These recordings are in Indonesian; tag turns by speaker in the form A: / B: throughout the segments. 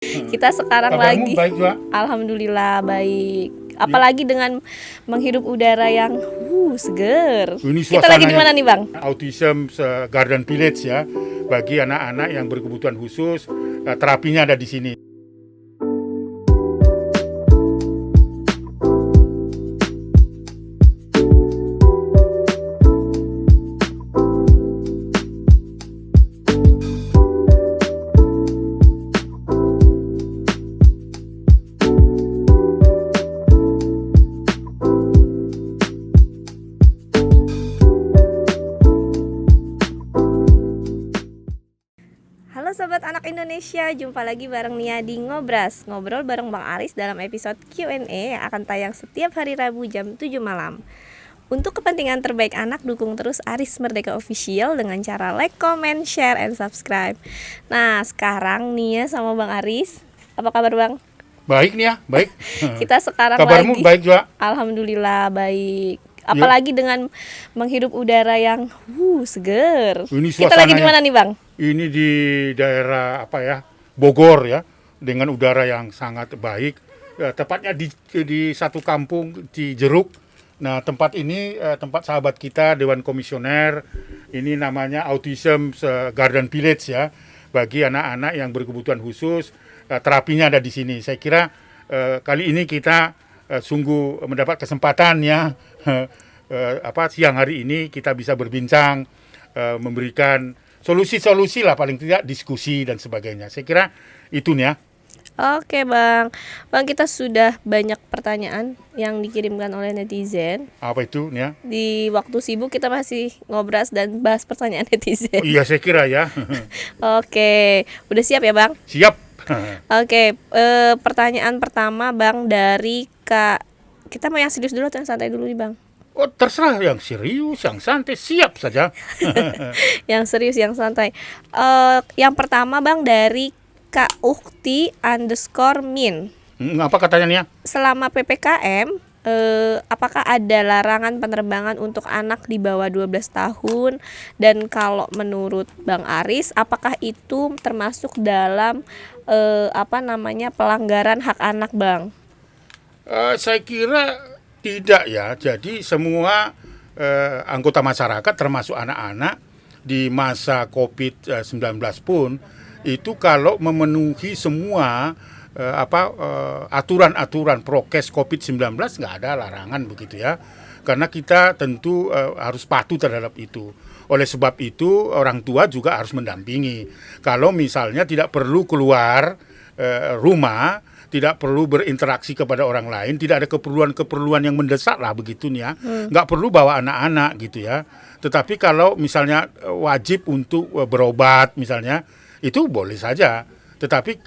A: Kita sekarang
B: Kabarmu
A: lagi,
B: baik juga?
A: alhamdulillah baik. Apalagi dengan menghirup udara yang seger.
B: Ini
A: Kita lagi di
B: suasananya
A: mana nih, Bang?
B: Autism Garden Village ya, bagi anak-anak yang berkebutuhan khusus. Terapinya ada di sini.
A: Halo Sobat Anak Indonesia, jumpa lagi bareng Nia di Ngobras. Ngobrol bareng Bang Aris dalam episode Q&A yang akan tayang setiap hari Rabu jam 7 malam. Untuk kepentingan terbaik anak, dukung terus Aris Merdeka Official dengan cara like, comment, share, and subscribe. Nah, sekarang Nia sama Bang Aris, apa kabar Bang?
B: Baik nih ya, baik.
A: Kita sekarang
B: Kabarmu
A: lagi,
B: baik juga?
A: alhamdulillah baik. Apalagi dengan menghirup udara yang seger.
B: Ini
A: Kita lagi di
B: suasananya.
A: mana nih Bang?
B: Ini di daerah Bogor ya, dengan udara yang sangat baik. Tepatnya di satu kampung di Jeruk. Nah, tempat ini tempat sahabat kita Dewan Komisioner. Ini namanya Autism Garden Village ya, bagi anak-anak yang berkebutuhan khusus. Terapinya ada di sini. Saya kira kali ini kita sungguh mendapat kesempatan ya, siang hari ini kita bisa berbincang, memberikan solusi-solusi lah, paling tidak diskusi dan sebagainya. Saya kira itu nih ya.
A: Oke Bang, kita sudah banyak pertanyaan yang dikirimkan oleh netizen.
B: Apa itu nih ya?
A: Di waktu sibuk kita masih ngobras dan bahas pertanyaan
B: Oh,
A: netizen.
B: iya, saya kira ya.
A: Oke, udah siap ya Bang?
B: Siap.
A: Oke, pertanyaan pertama Bang dari Kak. Kita mau yang serius dulu atau yang santai dulu nih Bang?
B: Oh, terserah, yang serius, yang santai, siap saja.
A: Yang serius, yang santai. Yang pertama Bang dari Kak Ukti _min.
B: Apa katanya nih ya?
A: Selama PPKM, apakah ada larangan penerbangan untuk anak di bawah 12 tahun? Dan kalau menurut Bang Aris, apakah itu termasuk dalam pelanggaran hak anak, Bang?
B: Saya kira tidak ya. Jadi semua anggota masyarakat termasuk anak-anak di masa COVID-19 pun itu kalau memenuhi semua aturan-aturan prokes COVID-19 nggak ada larangan begitu ya. Karena kita tentu harus patuh terhadap itu. Oleh sebab itu orang tua juga harus mendampingi. Kalau misalnya tidak perlu keluar rumah, tidak perlu berinteraksi kepada orang lain, tidak ada keperluan-keperluan yang mendesak lah begitu nih ya. Nggak perlu bawa anak-anak gitu ya. Tetapi kalau misalnya wajib untuk berobat misalnya, itu boleh saja. Tetapi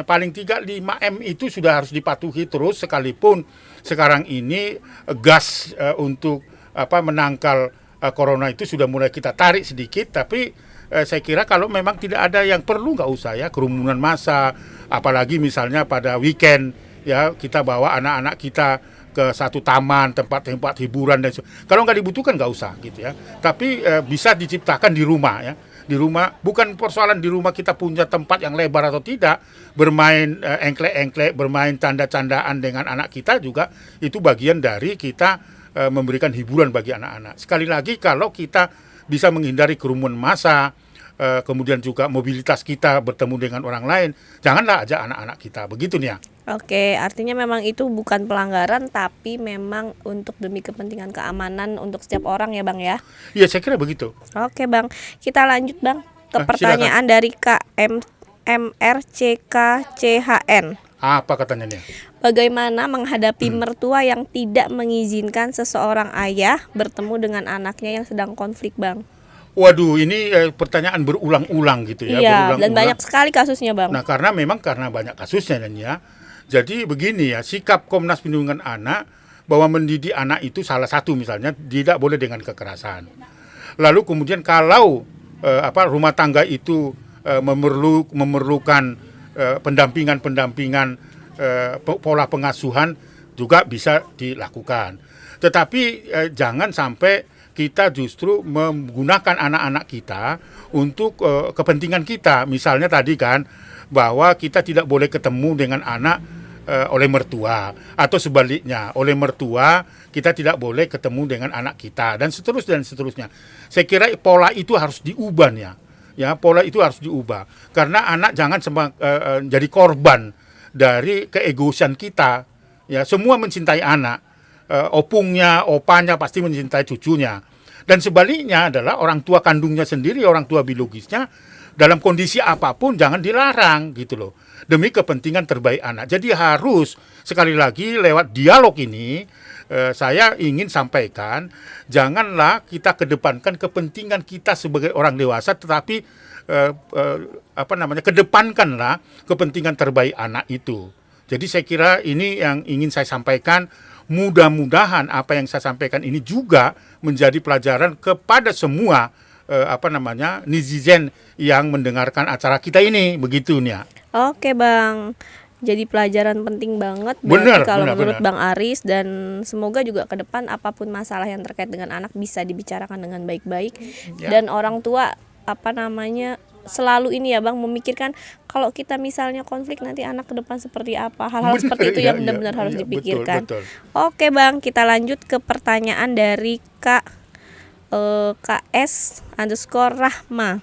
B: paling tidak 5M itu sudah harus dipatuhi terus, sekalipun sekarang ini gas untuk menangkal corona itu sudah mulai kita tarik sedikit, tapi saya kira kalau memang tidak ada yang perlu nggak usah ya, kerumunan massa, apalagi misalnya pada weekend ya kita bawa anak-anak kita ke satu taman, tempat-tempat hiburan dan kalau nggak dibutuhkan nggak usah gitu ya. Tapi bisa diciptakan di rumah ya. Di rumah, bukan persoalan di rumah kita punya tempat yang lebar atau tidak, bermain engklek-engklek, bermain canda-candaan dengan anak kita juga itu bagian dari kita memberikan hiburan bagi anak-anak. Sekali lagi kalau kita bisa menghindari kerumunan massa, kemudian juga mobilitas kita bertemu dengan orang lain, janganlah ajak anak-anak kita, begitu nih ya.
A: Oke, artinya memang itu bukan pelanggaran, tapi memang untuk demi kepentingan keamanan untuk setiap orang ya Bang ya.
B: Iya, saya kira begitu.
A: Oke Bang, kita lanjut Bang ke pertanyaan
B: Silakan.
A: dari KMRCKCHN.
B: Apa katanya nih?
A: Bagaimana menghadapi mertua yang tidak mengizinkan seseorang ayah bertemu dengan anaknya yang sedang konflik, Bang?
B: Waduh, ini pertanyaan berulang-ulang gitu ya.
A: Iya,
B: berulang-ulang.
A: dan banyak sekali kasusnya, Bang.
B: Nah, karena banyak kasusnya dan ya. Jadi begini ya, sikap Komnas Perlindungan Anak bahwa mendidik anak itu salah satu misalnya tidak boleh dengan kekerasan. Lalu kemudian kalau rumah tangga itu memerlukan pendampingan pola pengasuhan juga bisa dilakukan. Tetapi jangan sampai kita justru menggunakan anak-anak kita untuk kepentingan kita. Misalnya tadi kan bahwa kita tidak boleh ketemu dengan anak oleh mertua, atau sebaliknya oleh mertua kita tidak boleh ketemu dengan anak kita, dan seterusnya. Saya kira pola itu harus diubah ya, pola itu harus diubah karena anak jangan jadi korban dari keegoisan kita. Ya, semua mencintai anak, opungnya, opanya pasti mencintai cucunya, dan sebaliknya adalah orang tua kandungnya sendiri, orang tua biologisnya dalam kondisi apapun jangan dilarang gitu loh, demi kepentingan terbaik anak. Jadi harus sekali lagi lewat dialog ini saya ingin sampaikan, janganlah kita kedepankan kepentingan kita sebagai orang dewasa, tetapi kedepankanlah kepentingan terbaik anak itu. Jadi saya kira ini yang ingin saya sampaikan. Mudah-mudahan apa yang saya sampaikan ini juga menjadi pelajaran kepada semua netizen yang mendengarkan acara kita ini, begitu Nia.
A: Oke Bang, jadi pelajaran penting banget
B: Benar,
A: kalau
B: benar,
A: menurut
B: benar.
A: Bang Aris, dan semoga juga ke depan apapun masalah yang terkait dengan anak bisa dibicarakan dengan baik-baik.
B: Ya.
A: Dan orang tua selalu ini ya Bang, memikirkan kalau kita misalnya konflik nanti anak ke depan seperti apa, hal-hal
B: Benar,
A: seperti itu
B: iya,
A: yang benar-benar
B: iya,
A: harus
B: iya,
A: dipikirkan.
B: betul.
A: Oke Bang, kita lanjut ke pertanyaan dari KS_Rahma.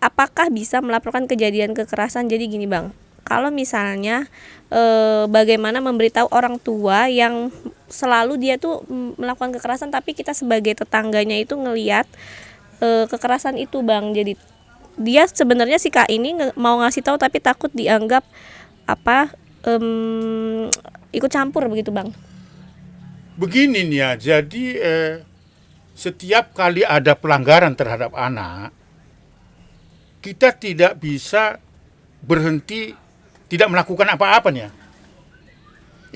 A: Apakah bisa melaporkan kejadian kekerasan? Jadi gini Bang, kalau misalnya bagaimana memberitahu orang tua yang selalu dia tuh melakukan kekerasan, tapi kita sebagai tetangganya itu ngelihat kekerasan itu Bang. Jadi dia sebenarnya si Kak ini mau ngasih tahu tapi takut dianggap ikut campur begitu Bang.
B: Begini nih ya, jadi setiap kali ada pelanggaran terhadap anak, kita tidak bisa berhenti tidak melakukan apa-apa nih ya.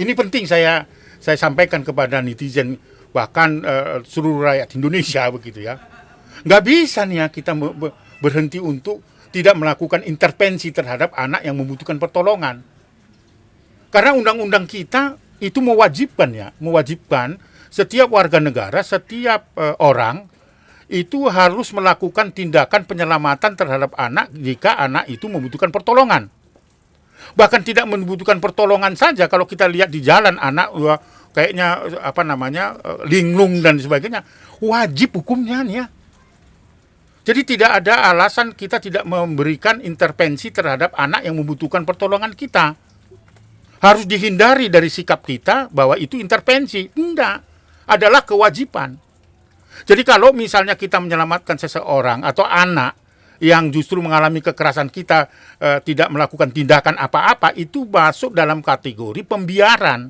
B: Ini penting saya sampaikan kepada netizen, bahkan seluruh rakyat Indonesia begitu ya. Nggak bisa nih ya kita berhenti untuk tidak melakukan intervensi terhadap anak yang membutuhkan pertolongan. Karena undang-undang kita itu mewajibkan setiap warga negara, setiap orang itu harus melakukan tindakan penyelamatan terhadap anak jika anak itu membutuhkan pertolongan. Bahkan tidak membutuhkan pertolongan saja, kalau kita lihat di jalan anak kayaknya linglung dan sebagainya, wajib hukumnya nih ya. Jadi tidak ada alasan kita tidak memberikan intervensi terhadap anak yang membutuhkan pertolongan kita. Harus dihindari dari sikap kita bahwa itu intervensi. Tidak, adalah kewajiban. Jadi kalau misalnya kita menyelamatkan seseorang atau anak yang justru mengalami kekerasan, kita tidak melakukan tindakan apa-apa, itu masuk dalam kategori pembiaran.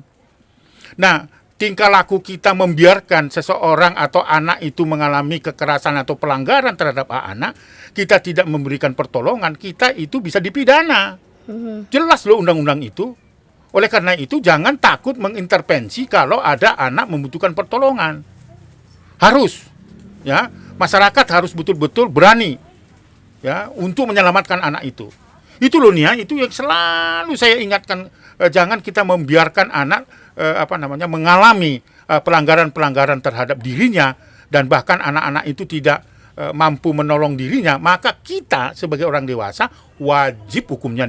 B: Nah, tingkah laku kita membiarkan seseorang atau anak itu mengalami kekerasan atau pelanggaran terhadap anak, kita tidak memberikan pertolongan, kita itu bisa dipidana. Jelas loh undang-undang itu. Oleh karena itu jangan takut mengintervensi kalau ada anak membutuhkan pertolongan. Harus, ya, masyarakat harus betul-betul berani, ya, untuk menyelamatkan anak itu. Itu loh nih ya, itu yang selalu saya ingatkan, jangan kita membiarkan anak mengalami pelanggaran-pelanggaran terhadap dirinya, dan bahkan anak-anak itu tidak mampu menolong dirinya, maka kita sebagai orang dewasa wajib hukumnya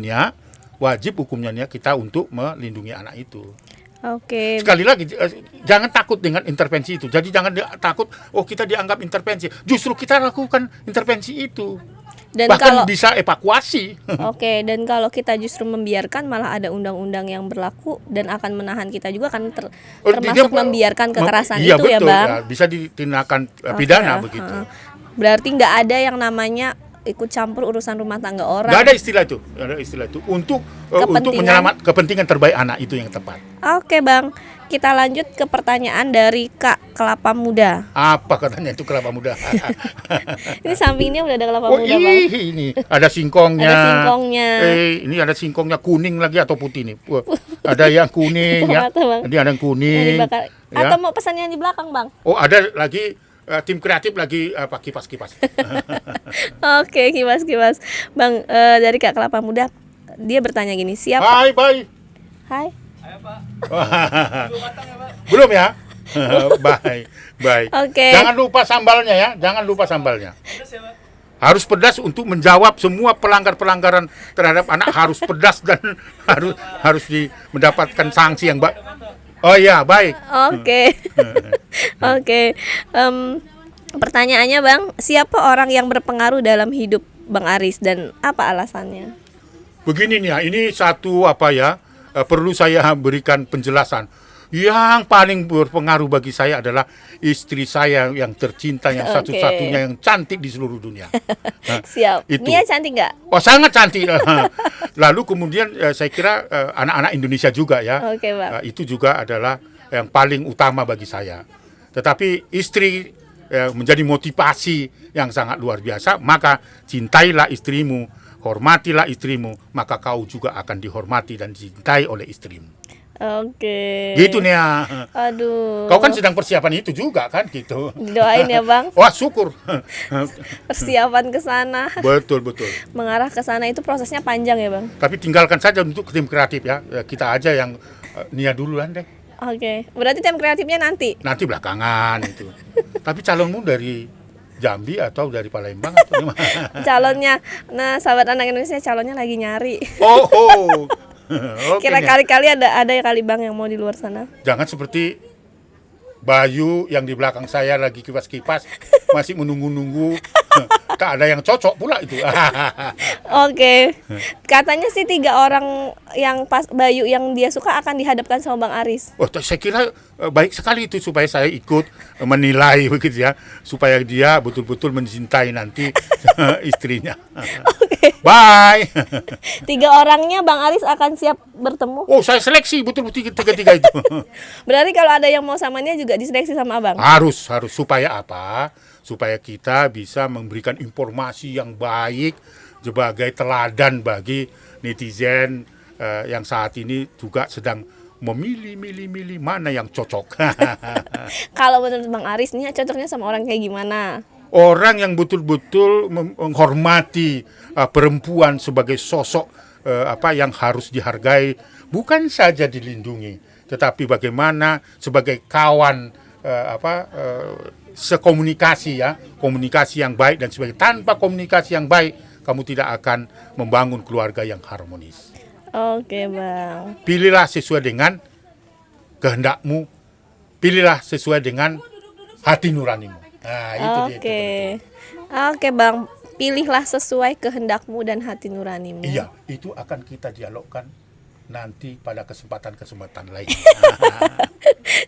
B: kita untuk melindungi anak itu.
A: Oke.
B: Sekali lagi, jangan takut dengan intervensi itu. Jadi jangan takut, kita dianggap intervensi. Justru kita lakukan intervensi itu.
A: Dan
B: bahkan bisa evakuasi.
A: Oke, dan kalau kita justru membiarkan, malah ada undang-undang yang berlaku dan akan menahan kita juga kan, termasuk membiarkan kekerasan
B: iya,
A: itu
B: betul,
A: ya Bang.
B: ya, bisa ditindakan pidana begitu.
A: Berarti nggak ada yang namanya ikut campur urusan rumah tangga orang.
B: Nggak ada istilah itu. Untuk menyelamat kepentingan terbaik anak itu yang tepat.
A: Oke Bang, kita lanjut ke pertanyaan dari Kak Kelapa Muda.
B: Apa katanya itu kelapa muda?
A: Ini sampingnya udah ada kelapa muda Bang.
B: Ini ada singkongnya.
A: Ada singkongnya.
B: Ini ada singkongnya kuning lagi atau putih nih? Ada yang kuning ya. Ini ada yang kuning.
A: Ya. Atau mau pesan yang di belakang Bang?
B: Oh, ada lagi. Tim kreatif lagi kipas-kipas.
A: Oke, kipas-kipas. Bang, dari Kak Kelapa Muda, dia bertanya gini, siapa?
B: Hai.
A: Hai.
C: Ayo Pak.
B: Belum ya? Baik.
A: Oke.
B: Jangan lupa sambalnya ya,
C: Pedas ya Pak.
B: harus pedas untuk menjawab semua pelanggaran terhadap anak, harus pedas dan harus mendapatkan sanksi yang baik. Oh iya, baik.
A: Oke. Oke. Pertanyaannya Bang, siapa orang yang berpengaruh dalam hidup Bang Aris dan apa alasannya?
B: Begini nih ya, ini satu perlu saya berikan penjelasan. Yang paling berpengaruh bagi saya adalah istri saya yang tercinta, yang satu-satunya yang cantik di seluruh dunia.
A: Siap.
B: Itu.
A: Nia cantik nggak?
B: Oh, sangat cantik. Lalu kemudian saya kira anak-anak Indonesia juga ya.
A: Oke, Bang.
B: Itu juga adalah yang paling utama bagi saya. Tetapi istri menjadi motivasi yang sangat luar biasa, maka cintailah istrimu, hormatilah istrimu, maka kau juga akan dihormati dan dicintai oleh istrimu.
A: Oke.
B: Gitu nih ya.
A: Aduh.
B: Kau kan sedang persiapan itu juga kan gitu.
A: Doain ya Bang.
B: Wah, syukur.
A: Persiapan ke sana.
B: Betul.
A: Mengarah ke sana itu prosesnya panjang ya Bang.
B: Tapi tinggalkan saja untuk tim kreatif ya. Kita aja yang Nia duluan deh.
A: Oke. Berarti tim kreatifnya nanti.
B: Nanti belakangan itu. Tapi calonmu dari Jambi atau dari Palembang atau gimana?
A: Calonnya. Nah, sahabat anak Indonesia calonnya lagi nyari.
B: Oh. Oke,
A: Kira
B: Nia.
A: kali-kali ada ya kali Bang yang mau di luar sana.
B: Jangan seperti Bayu yang di belakang saya lagi kipas-kipas masih menunggu-nunggu. Tak ada yang cocok pula itu.
A: Oke. Katanya sih 3 orang yang pas Bayu yang dia suka akan dihadapkan sama Bang Aris.
B: Oh, saya kira baik sekali itu supaya saya ikut menilai begitu ya, supaya dia betul-betul mencintai nanti istrinya.
A: Oke.
B: Bye.
A: 3 orangnya Bang Aris akan siap bertemu.
B: Oh, saya seleksi betul-betul tiga itu.
A: Berarti kalau ada yang mau sama dia juga diseleksi sama Abang.
B: Harus supaya apa? Supaya kita bisa memberikan informasi yang baik sebagai teladan bagi netizen yang saat ini juga sedang memilih mana yang cocok.
A: Kalau menurut Bang Aris nih cocoknya sama orang kayak gimana?
B: Orang yang betul-betul menghormati perempuan sebagai sosok yang harus dihargai, bukan saja dilindungi, tetapi bagaimana sebagai kawan komunikasi yang baik dan sebagainya. Tanpa komunikasi yang baik, kamu tidak akan membangun keluarga yang harmonis.
A: Oke Bang.
B: Pilihlah sesuai dengan kehendakmu, pilihlah sesuai dengan hati nuranimu. Nah, itu dia.
A: Oke. Oke Bang, pilihlah sesuai kehendakmu dan hati nuranimu.
B: Iya, itu akan kita dialogkan nanti pada kesempatan lain.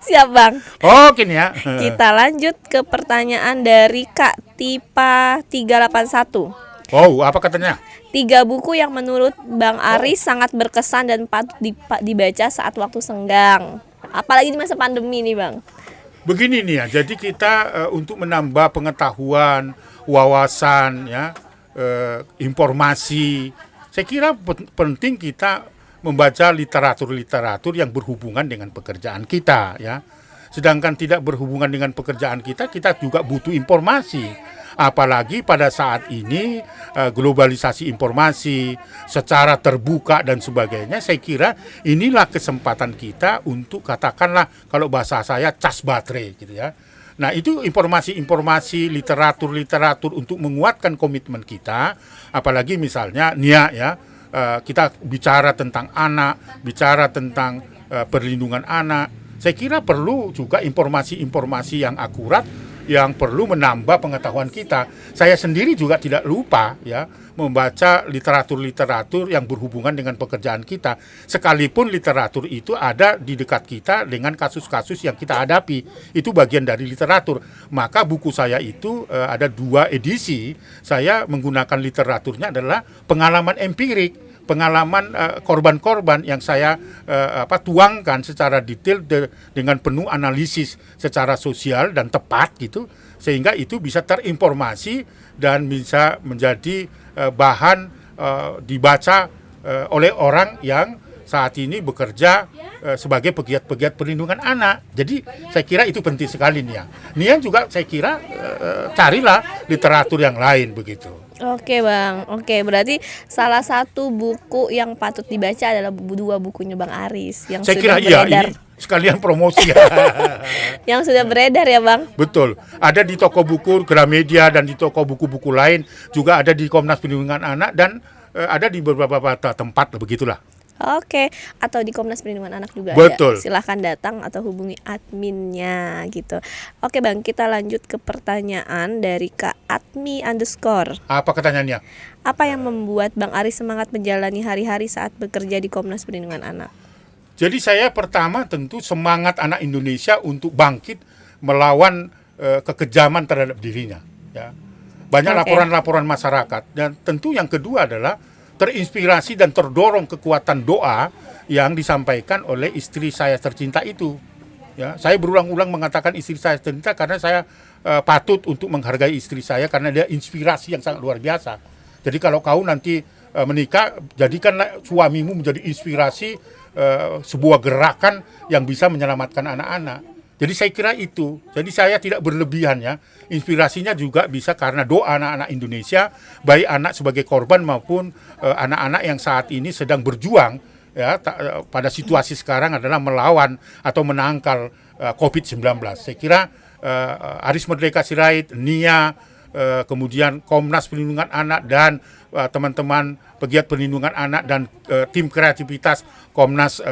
A: Siap Bang.
B: Oke nih ya.
A: Kita lanjut ke pertanyaan dari Kak Tipa 381.
B: Oh, apa katanya?
A: 3 buku yang menurut Bang Aris sangat berkesan dan patut dibaca saat waktu senggang. Apalagi di masa pandemi nih Bang.
B: Begini nih ya, jadi kita untuk menambah pengetahuan, wawasan, ya, informasi, saya kira penting kita membaca literatur yang berhubungan dengan pekerjaan kita, ya. Sedangkan tidak berhubungan dengan pekerjaan kita juga butuh informasi. Apalagi pada saat ini globalisasi informasi secara terbuka dan sebagainya, saya kira inilah kesempatan kita untuk katakanlah kalau bahasa saya cas baterai gitu ya. Nah, itu informasi-informasi literatur untuk menguatkan komitmen kita, apalagi misalnya Nia ya, kita bicara tentang anak, bicara tentang perlindungan anak. Saya kira perlu juga informasi-informasi yang akurat yang perlu menambah pengetahuan kita. Saya sendiri juga tidak lupa ya membaca literatur yang berhubungan dengan pekerjaan kita. Sekalipun literatur itu ada di dekat kita dengan kasus-kasus yang kita hadapi. Itu bagian dari literatur. Maka buku saya itu ada 2 edisi. Saya menggunakan literaturnya adalah pengalaman empirik. Pengalaman korban-korban yang saya tuangkan secara detail dengan penuh analisis secara sosial dan tepat gitu, sehingga itu bisa terinformasi dan bisa menjadi bahan dibaca oleh orang yang saat ini bekerja sebagai pegiat-pegiat perlindungan anak. Jadi saya kira itu penting sekali Nia. Nia juga saya kira carilah literatur yang lain begitu.
A: Oke Bang, oke berarti salah satu buku yang patut dibaca adalah 2 bukunya Bang Aris yang
B: Saya
A: sudah
B: kira iya,
A: beredar.
B: sekalian promosi.
A: Yang sudah beredar ya Bang?
B: Betul. Ada di toko buku Gramedia dan di toko buku-buku lain, juga ada di Komnas Perlindungan Anak dan ada di beberapa tempat begitulah.
A: Oke, atau di Komnas Perlindungan Anak juga
B: Betul.
A: ada. Silahkan datang atau hubungi adminnya gitu. Oke Bang, kita lanjut ke pertanyaan dari Kak Atmi _
B: Apa pertanyaannya?
A: Apa yang membuat Bang Aris semangat menjalani hari-hari saat bekerja di Komnas Perlindungan Anak?
B: Jadi saya pertama tentu semangat anak Indonesia untuk bangkit melawan kekejaman terhadap dirinya. Ya. Banyak
A: Oke.
B: laporan-laporan masyarakat dan tentu yang kedua adalah terinspirasi dan terdorong kekuatan doa yang disampaikan oleh istri saya tercinta itu. Ya, saya berulang-ulang mengatakan istri saya tercinta karena saya patut untuk menghargai istri saya karena dia inspirasi yang sangat luar biasa. Jadi kalau kau nanti menikah, jadikanlah suamimu menjadi inspirasi sebuah gerakan yang bisa menyelamatkan anak-anak. Jadi saya kira itu. Jadi saya tidak berlebihan ya. Inspirasinya juga bisa karena doa anak-anak Indonesia, baik anak sebagai korban maupun anak-anak yang saat ini sedang berjuang ya pada situasi sekarang adalah melawan atau menangkal COVID-19. Saya kira Aris Merdeka Sirait, NIA, kemudian Komnas Perlindungan Anak dan teman-teman pegiat perlindungan anak dan tim kreativitas Komnas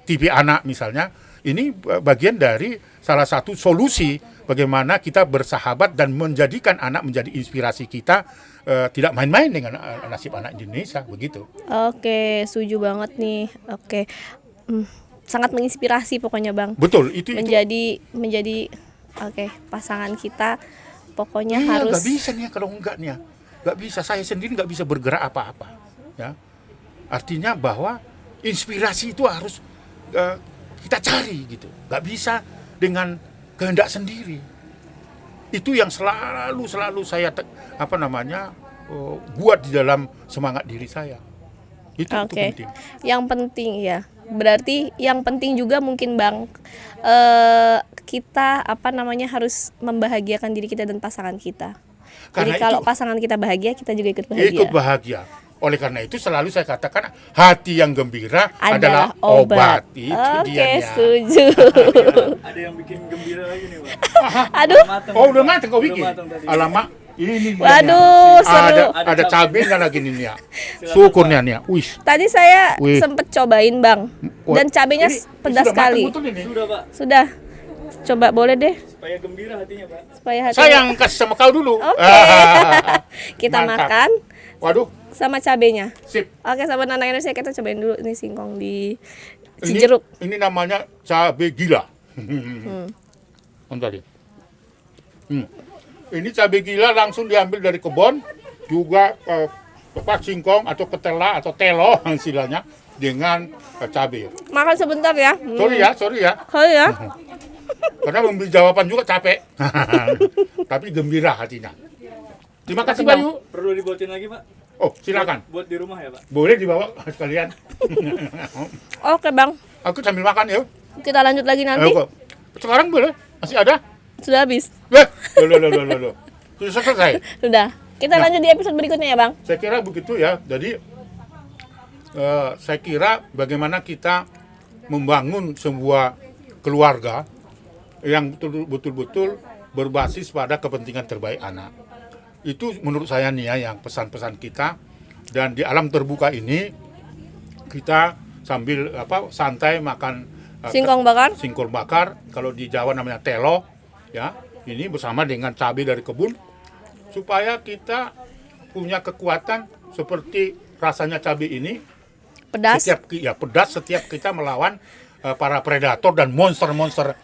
B: TV Anak misalnya, ini bagian dari salah satu solusi bagaimana kita bersahabat dan menjadikan anak menjadi inspirasi kita, tidak main-main dengan nasib anak Indonesia, begitu.
A: Oke, setuju banget nih. Oke. Sangat menginspirasi pokoknya Bang.
B: Betul, itu.
A: Menjadi oke, pasangan kita pokoknya harus.
B: Nggak bisa nih kalau enggak nih, nggak bisa. Saya sendiri nggak bisa bergerak apa-apa. Ya, artinya bahwa inspirasi itu harus kita cari gitu. Nggak bisa dengan kehendak sendiri. Itu yang selalu saya buat di dalam semangat diri saya. Itu penting.
A: Yang penting ya. Berarti yang penting juga mungkin Bang, kita harus membahagiakan diri kita dan pasangan kita. Jadi kalau pasangan kita bahagia, kita juga ikut bahagia.
B: Ikut bahagia. Oleh karena itu selalu saya katakan hati yang gembira adalah obat. Itu dia. Oke,
A: setuju.
C: Ada yang bikin gembira lagi nih, Pak.
A: Aduh.
B: Udah matang kau bikin. Alamak, ini.
A: Waduh, seru.
B: Ada cabenya lagi nih ya. Syukurnya nih. Wih.
A: Tadi saya sempet cobain Bang. Dan cabenya pedas sekali.
C: Sudah, Pak.
A: Sudah. Coba boleh deh.
C: Supaya gembira hatinya, Pak.
B: Saya yang kasih sama kau dulu.
A: Oke. Kita makan.
B: Waduh.
A: Sama cabenya.
B: Sip.
A: Oke, sahabat anak Indonesia, kita cobain dulu ini singkong di Cijeruk.
B: Ini namanya cabai gila. Tadi. Ini cabai gila langsung diambil dari kebun, juga singkong atau ketela atau telo istilahnya dengan cabai.
A: Makan sebentar ya.
B: Sorry ya.
A: Oh ya.
B: Karena memberi jawaban juga capek. Tapi gembira hatinya. Terima kasih Bayu.
C: Perlu dibuatin lagi, Pak?
B: Oh, silakan.
C: Buat di rumah ya, Pak?
B: Boleh dibawa sekalian.
A: Oke, Bang.
B: Aku sambil makan ya.
A: Kita lanjut lagi nanti.
B: Sekarang boleh? Masih ada?
A: Sudah habis.
B: Loh. Sudah selesai.
A: Sudah. Kita lanjut di episode berikutnya ya, Bang.
B: Saya kira begitu ya. Jadi saya kira bagaimana kita membangun sebuah keluarga yang betul-betul berbasis pada kepentingan terbaik anak. Itu menurut saya nih ya yang pesan-pesan kita. Dan di alam terbuka ini kita sambil santai makan
A: singkong
B: bakar, kalau di Jawa namanya telo ya. Ini bersama dengan cabai dari kebun supaya kita punya kekuatan seperti rasanya cabai ini.
A: Pedas.
B: Pedas setiap kita melawan para predator dan monster-monster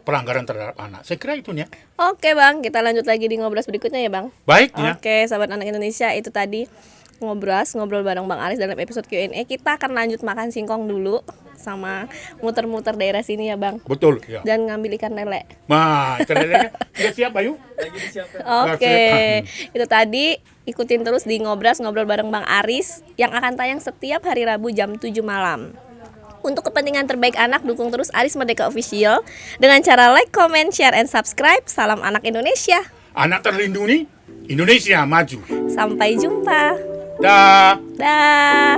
B: pelanggaran terhadap anak. Saya kira itu ya.
A: Oke Bang, kita lanjut lagi di Ngobras berikutnya ya Bang.
B: Baik ya.
A: Oke, sahabat anak Indonesia, itu tadi ngobrol bareng Bang Aris dalam episode Q&A. Kita akan lanjut makan singkong dulu sama muter-muter daerah sini ya Bang.
B: Betul ya.
A: Dan ngambil ikan lele.
B: Nah, ikan lelenya sudah siap Bayu?
C: Lagi disiapkan.
A: Oke. Itu tadi ikutin terus di ngobrol bareng Bang Aris yang akan tayang setiap hari Rabu jam 7 malam. Untuk kepentingan terbaik anak, dukung terus Aris Merdeka Official dengan cara like, comment, share, and subscribe. Salam anak Indonesia.
B: Anak terlindungi, Indonesia maju.
A: Sampai jumpa.
B: Dah.
A: Dah.